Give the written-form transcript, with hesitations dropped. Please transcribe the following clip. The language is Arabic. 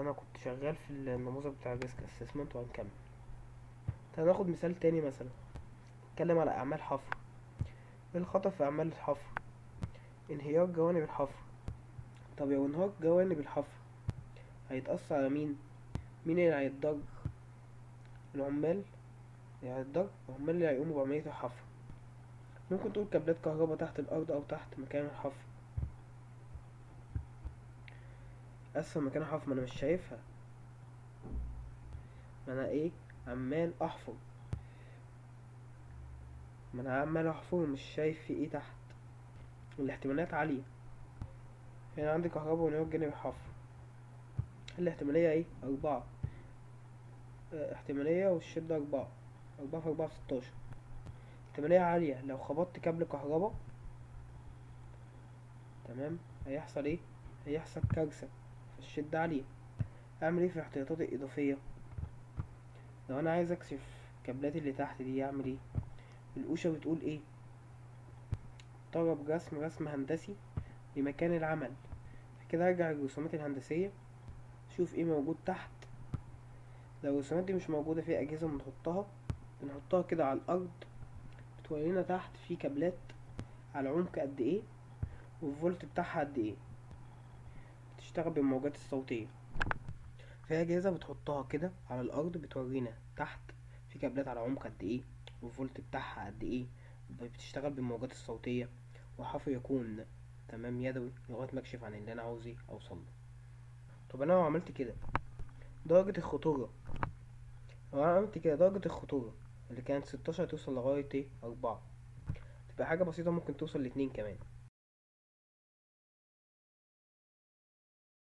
انا كنت شغال في النموذج بتاع الريسك اسسمنت وهنكمل. تعال ناخد مثال تاني مثلا. نتكلم على اعمال حفر. ايه الخطر في اعمال الحفر؟ انهيار جوانب الحفر. طب لو انهار جوانب الحفر هيتأثر على مين؟ مين اللي هيتضر؟ العمال اللي هيتضر، العمال اللي هيقوموا بعملية الحفر. ممكن تقول كابلات كهرباء تحت الارض او تحت مكان الحفر. اسفل مكان الحفر، ما انا مش شايفها. ما انا ايه؟ عمال احفر. ما انا عمال احفر ومش شايف في ايه تحت. الاحتمالات عالية. هنا عندي كهرباء ونور جانب الحفر. الاحتمالية ايه؟ 4. احتمالية والشدة 4. 4 في 4 16. احتمالية عالية لو خبطت كابل كهرباء، تمام، هيحصل ايه؟ هيحصل كارثة. فالشدة عالية. اعمل ايه في الاحتياطات الإضافية؟ لو انا عايز اكشف الكابلات اللي تحت دي اعمل ايه؟ القوشة بتقول ايه؟ طلب رسم هندسي لمكان العمل. كده ارجع للرسومات الهندسية، شوف ايه موجود تحت. لو الرسومات دي مش موجودة في أجهزة بنحطها كده على الأرض، بتورينا تحت في كابلات على عمق قد ايه، والفولت بتاعها قد ايه. بتشتغل بالموجات الصوتية. في أجهزة بتحطها كده على الأرض بتورينا تحت في كابلات على عمق قد ايه، والفولت بتاعها قد ايه. بتشتغل بالموجات الصوتية. وحفر يكون تمام يدوي لغاية ما اكشف عن اللي انا عاوز اوصله. طب انا لو عملت كده، درجة الخطورة، لو انا عملت كده درجة الخطورة اللي كانت 16 توصل لغاية ايه؟ 4. تبقى حاجة بسيطة، ممكن توصل ل2 كمان.